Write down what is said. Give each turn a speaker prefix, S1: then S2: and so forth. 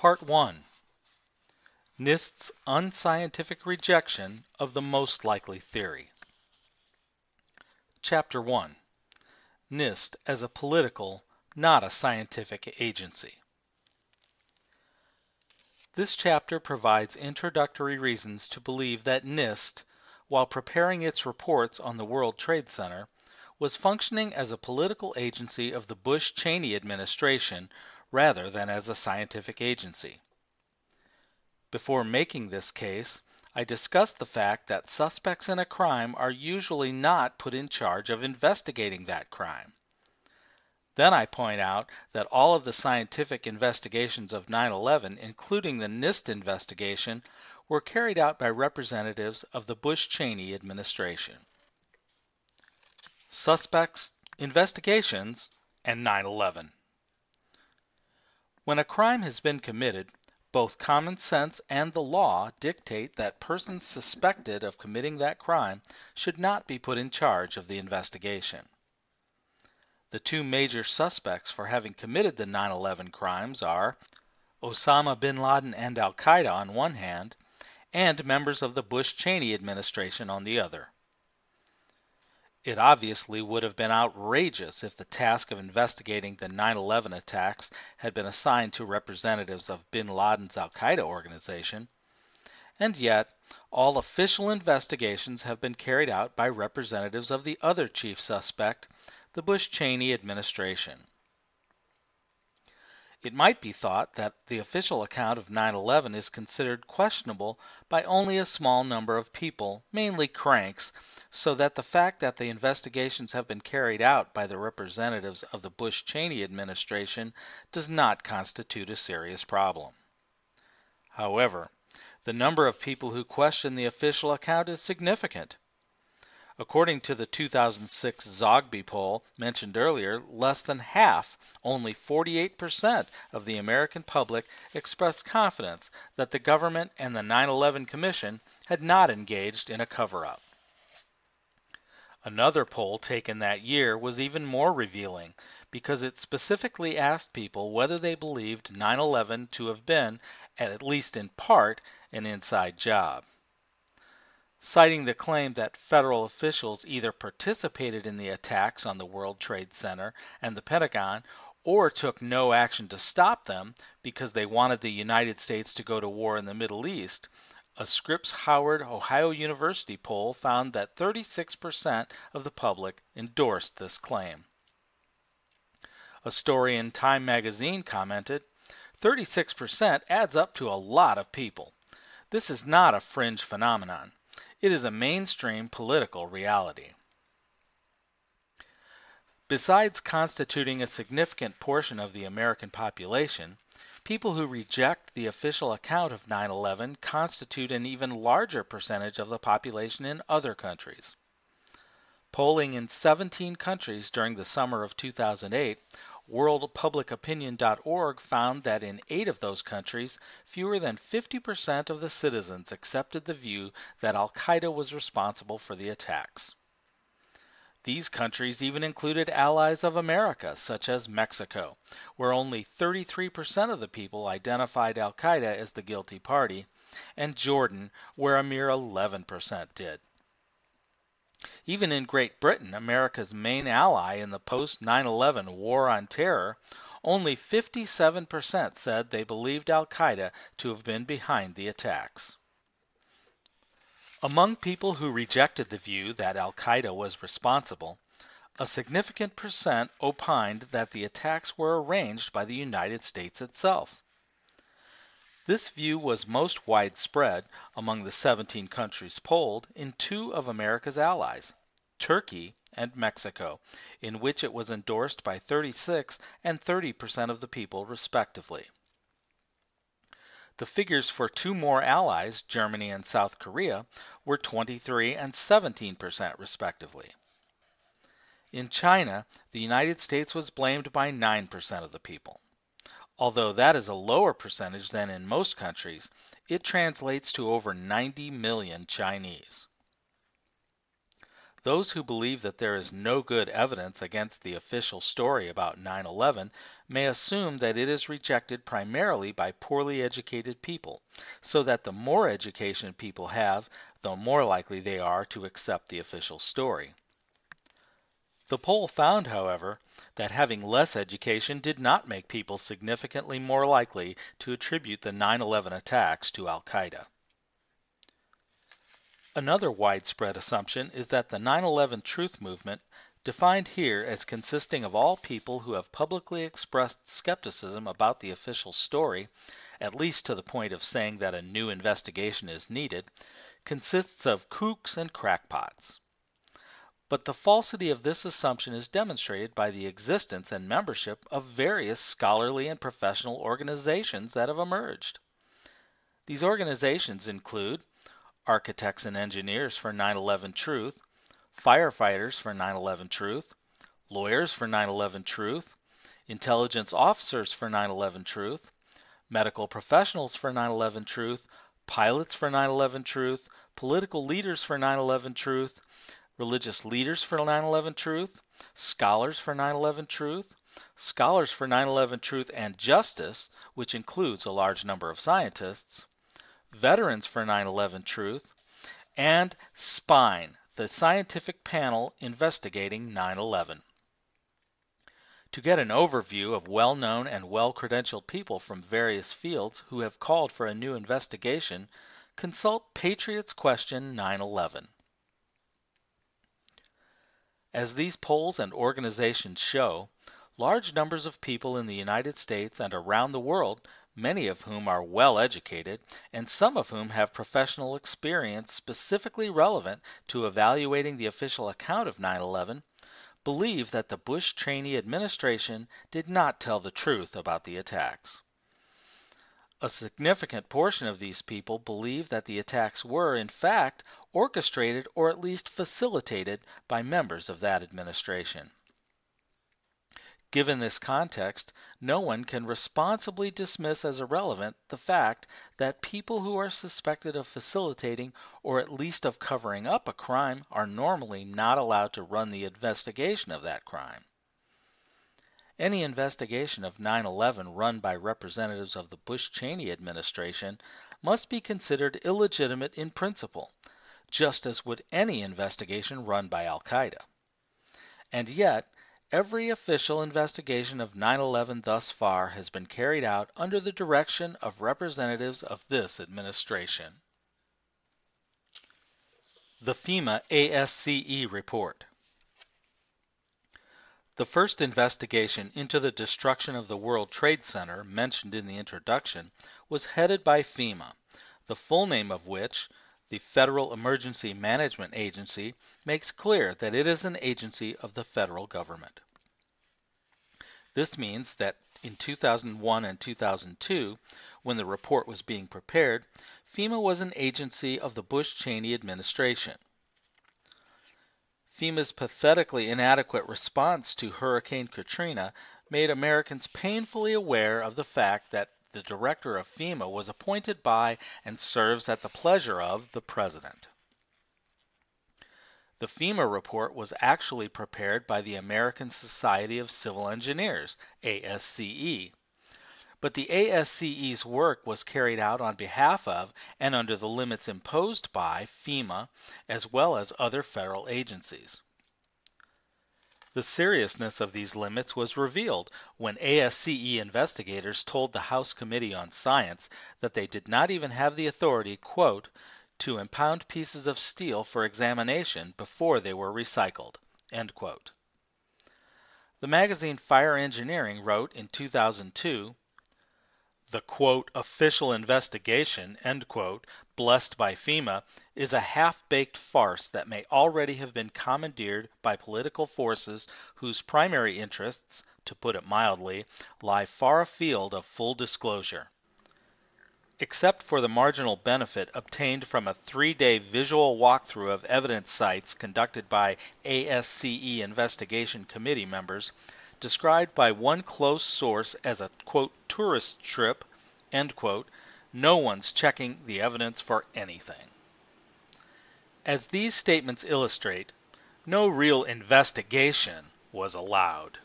S1: Part 1. NIST's unscientific rejection of the most likely theory. Chapter 1. NIST as a political, not a scientific agency. This chapter provides introductory reasons to believe that NIST, while preparing its reports on the World Trade Center, was functioning as a political agency of the Bush-Cheney administration rather than as a scientific agency. Before making this case, I discussed the fact that suspects in a crime are usually not put in charge of investigating that crime. Then I point out that all of the scientific investigations of 9/11, including the NIST investigation, were carried out by representatives of the Bush-Cheney administration. Suspects, investigations, and 9/11. When a crime has been committed, both common sense and the law dictate that persons suspected of committing that crime should not be put in charge of the investigation. The two major suspects for having committed the 9/11 crimes are Osama bin Laden and Al-Qaeda on one hand, and members of the Bush-Cheney administration on the other. It obviously would have been outrageous if the task of investigating the 9/11 attacks had been assigned to representatives of bin Laden's Al-Qaeda organization, and yet all official investigations have been carried out by representatives of the other chief suspect, the Bush-Cheney administration. It might be thought that the official account of 9/11 is considered questionable by only a small number of people, mainly cranks, so that the fact that the investigations have been carried out by the representatives of the Bush-Cheney administration does not constitute a serious problem. However, the number of people who question the official account is significant. According to the 2006 Zogby poll mentioned earlier, less than half, only 48% of the American public expressed confidence that the government and the 9/11 Commission had not engaged in a cover-up. Another poll taken that year was even more revealing because it specifically asked people whether they believed 9/11 to have been, at least in part, an inside job. Citing the claim that federal officials either participated in the attacks on the World Trade Center and the Pentagon or took no action to stop them because they wanted the United States to go to war in the Middle East, a Scripps Howard Ohio University poll found that 36% of the public endorsed this claim. A story in Time magazine commented, 36% adds up to a lot of people. This is not a fringe phenomenon. It is a mainstream political reality. Besides constituting a significant portion of the American population, people who reject the official account of 9/11 constitute an even larger percentage of the population in other countries. Polling in 17 countries during the summer of 2008, WorldPublicOpinion.org found that in 8 of those countries, fewer than 50% of the citizens accepted the view that Al-Qaeda was responsible for the attacks. These countries even included allies of America, such as Mexico, where only 33% of the people identified Al-Qaeda as the guilty party, and Jordan, where a mere 11% did. Even in Great Britain, America's main ally in the post-9/11 war on terror, only 57% said they believed Al-Qaeda to have been behind the attacks. Among people who rejected the view that Al-Qaeda was responsible, a significant percent opined that the attacks were arranged by the United States itself. This view was most widespread among the 17 countries polled in 2 of America's allies, Turkey and Mexico, in which it was endorsed by 36% and 30% of the people respectively. The figures for 2 more allies, Germany and South Korea, were 23% and 17% respectively. In China, the United States was blamed by 9% of the people. Although that is a lower percentage than in most countries, it translates to over 90 million Chinese. Those who believe that there is no good evidence against the official story about 9/11 may assume that it is rejected primarily by poorly educated people, so that the more education people have, the more likely they are to accept the official story. The poll found, however, that having less education did not make people significantly more likely to attribute the 9/11 attacks to Al-Qaeda. Another widespread assumption is that the 9/11 truth movement, defined here as consisting of all people who have publicly expressed skepticism about the official story, at least to the point of saying that a new investigation is needed, consists of kooks and crackpots. But the falsity of this assumption is demonstrated by the existence and membership of various scholarly and professional organizations that have emerged. These organizations include Architects and Engineers for 9/11 Truth, Firefighters for 9/11 Truth, Lawyers for 9/11 Truth, Intelligence Officers for 9/11 Truth, Medical Professionals for 9/11 Truth, Pilots for 9/11 Truth, Political Leaders for 9/11 Truth, Religious Leaders for 9/11 Truth, Scholars for 9/11 Truth, Scholars for 9/11 Truth and Justice, which includes a large number of scientists, Veterans for 9/11 Truth, and SPINE, the scientific panel investigating 9/11. To get an overview of well-known and well-credentialed people from various fields who have called for a new investigation, consult Patriots Question 9/11. As these polls and organizations show, large numbers of people in the United States and around the world, many of whom are well educated, and some of whom have professional experience specifically relevant to evaluating the official account of 9/11, believe that the Bush-Cheney administration did not tell the truth about the attacks. A significant portion of these people believe that the attacks were, in fact, orchestrated or at least facilitated by members of that administration. Given this context, no one can responsibly dismiss as irrelevant the fact that people who are suspected of facilitating or at least of covering up a crime are normally not allowed to run the investigation of that crime. Any investigation of 9/11 run by representatives of the Bush-Cheney administration must be considered illegitimate in principle, just as would any investigation run by Al-Qaeda. And yet, every official investigation of 9/11 thus far has been carried out under the direction of representatives of this administration. The FEMA ASCE Report. The first investigation into the destruction of the World Trade Center mentioned in the introduction was headed by FEMA, the full name of which, the Federal Emergency Management Agency, makes clear that it is an agency of the federal government. This means that in 2001 and 2002, when the report was being prepared, FEMA was an agency of the Bush-Cheney administration. FEMA's pathetically inadequate response to Hurricane Katrina made Americans painfully aware of the fact that the director of FEMA was appointed by and serves at the pleasure of the President. The FEMA report was actually prepared by the American Society of Civil Engineers, ASCE. But the ASCE's work was carried out on behalf of and under the limits imposed by FEMA as well as other federal agencies. The seriousness of these limits was revealed when ASCE investigators told the House Committee on Science that they did not even have the authority, quote, to impound pieces of steel for examination before they were recycled, end quote. The magazine Fire Engineering wrote in 2002, the, quote, official investigation, end quote, blessed by FEMA, is a half-baked farce that may already have been commandeered by political forces whose primary interests, to put it mildly, lie far afield of full disclosure. Except for the marginal benefit obtained from a 3-day visual walkthrough of evidence sites conducted by ASCE investigation committee members, described by one close source as a, quote, tourist trip, end quote, no one's checking the evidence for anything. As these statements illustrate, No real investigation was allowed.